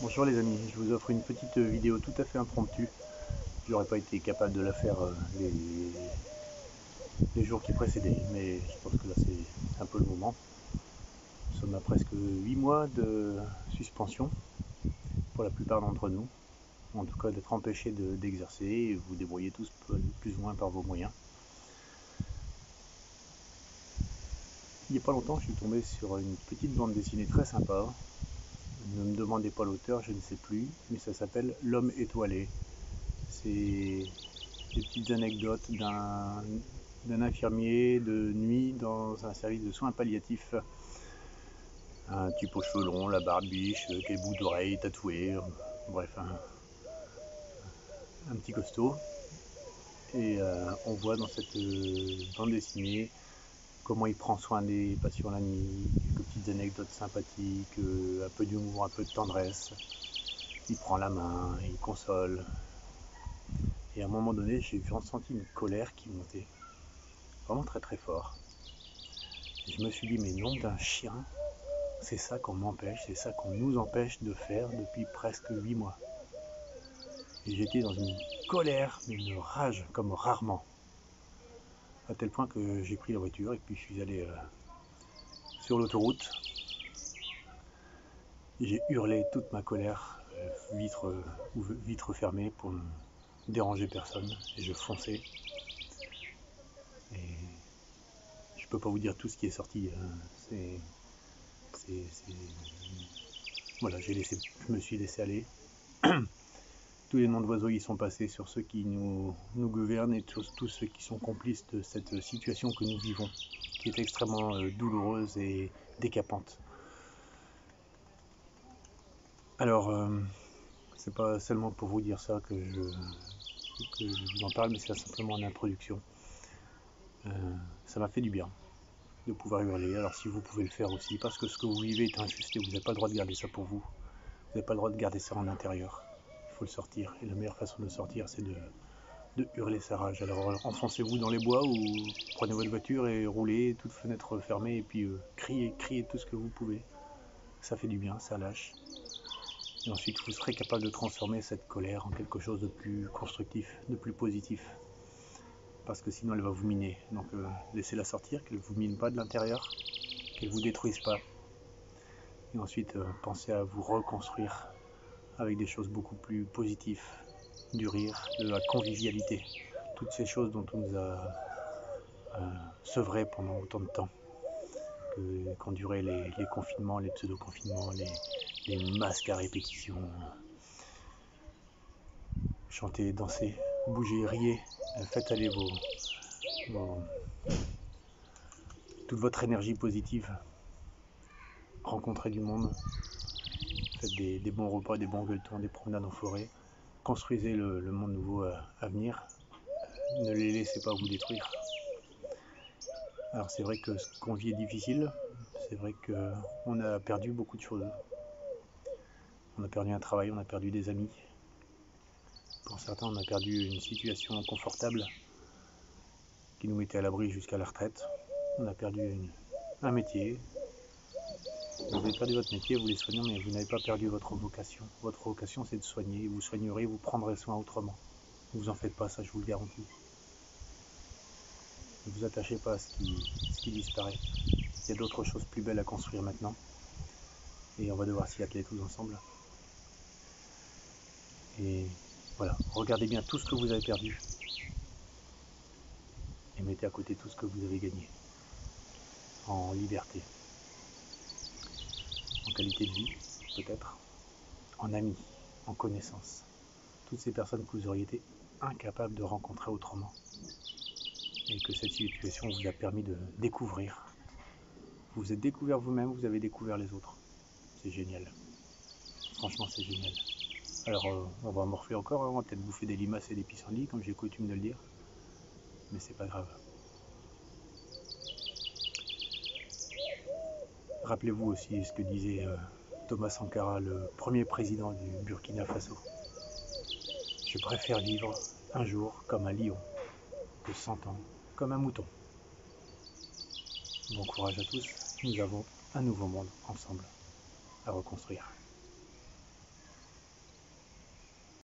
Bonjour les amis, je vous offre une petite vidéo tout à fait impromptue. J'aurais pas été capable de la faire les jours qui précédaient, mais je pense que là c'est un peu le moment. Nous sommes à presque 8 mois de suspension pour la plupart d'entre nous, en tout cas d'être empêchés d'exercer et vous débrouillez tous plus ou moins par vos moyens. Il n'y a pas longtemps, je suis tombé sur une petite bande dessinée très sympa. Ne me demandez pas l'auteur, je ne sais plus, mais ça s'appelle L'Homme étoilé. C'est des petites anecdotes d'un infirmier de nuit dans un service de soins palliatifs. Un type aux cheveux longs, la barbiche, les bouts d'oreilles tatoués, bref, un petit costaud. Et on voit dans cette bande dessinée comment il prend soin des patients la nuit, quelques petites anecdotes sympathiques, un peu d'humour, un peu de tendresse. Il prend la main, il console. Et à un moment donné, j'ai ressenti une colère qui montait, vraiment très très fort. Et je me suis dit, mais nom d'un chien, c'est ça qu'on m'empêche, c'est ça qu'on nous empêche de faire depuis presque 8 mois. Et j'étais dans une colère, une rage comme rarement. À tel point que j'ai pris la voiture et puis je suis allé sur l'autoroute. J'ai hurlé toute ma colère, vitre fermée pour ne déranger personne. Et je fonçais. Et je peux pas vous dire tout ce qui est sorti. Voilà, je me suis laissé aller. Tous les noms d'oiseaux y sont passés sur ceux qui nous gouvernent et tous ceux qui sont complices de cette situation que nous vivons, qui est extrêmement douloureuse et décapante. Alors, c'est pas seulement pour vous dire ça que je vous en parle, mais c'est simplement en introduction. Ça m'a fait du bien de pouvoir hurler. Alors si vous pouvez le faire aussi, parce que ce que vous vivez est injuste et vous n'avez pas le droit de garder ça pour vous. Vous n'avez pas le droit de garder ça en intérieur. Il faut le sortir. Et la meilleure façon de le sortir, c'est de hurler sa rage. Alors enfoncez-vous dans les bois ou prenez votre voiture et roulez, toutes fenêtres fermées, et puis criez tout ce que vous pouvez. Ça fait du bien, ça lâche. Et ensuite, vous serez capable de transformer cette colère en quelque chose de plus constructif, de plus positif. Parce que sinon, elle va vous miner. Donc laissez-la sortir, qu'elle ne vous mine pas de l'intérieur, qu'elle ne vous détruise pas. Et ensuite, pensez à vous reconstruire avec des choses beaucoup plus positives, du rire, de la convivialité. Toutes ces choses dont on nous a sevrés pendant autant de temps, qu'ont duré les confinements, les pseudo-confinements, les masques à répétition. Chantez, dansez, bougez, riez, faites aller toute votre énergie positive, rencontrez du monde, faites des bons repas, des bons gueuletons, des promenades en forêt, construisez le monde nouveau à venir, ne les laissez pas vous détruire. Alors c'est vrai que ce qu'on vit est difficile, c'est vrai qu'on a perdu beaucoup de choses. On a perdu un travail, on a perdu des amis. Pour certains, on a perdu une situation confortable qui nous mettait à l'abri jusqu'à la retraite. On a perdu un métier. Vous avez perdu votre métier, vous les soignez, mais vous n'avez pas perdu votre vocation. Votre vocation, c'est de soigner. Vous soignerez, vous prendrez soin autrement. Ne vous en faites pas, ça je vous le garantis. Ne vous attachez pas à ce qui disparaît. Il y a d'autres choses plus belles à construire maintenant. Et on va devoir s'y atteler tous ensemble. Et voilà, regardez bien tout ce que vous avez perdu. Et mettez à côté tout ce que vous avez gagné. En liberté. En qualité de vie, peut-être. En amis, en connaissances. Toutes ces personnes que vous auriez été incapables de rencontrer autrement. Et que cette situation vous a permis de découvrir. Vous vous êtes découvert vous-même, vous avez découvert les autres. C'est génial. Franchement, c'est génial. Alors, on va morfler encore, hein, on va peut-être bouffer des limaces et des pissenlits, comme j'ai coutume de le dire. Mais c'est pas grave. Rappelez-vous aussi ce que disait Thomas Sankara, le premier président du Burkina Faso. Je préfère vivre un jour comme un lion que 100 ans comme un mouton. Bon courage à tous, nous avons un nouveau monde ensemble à reconstruire.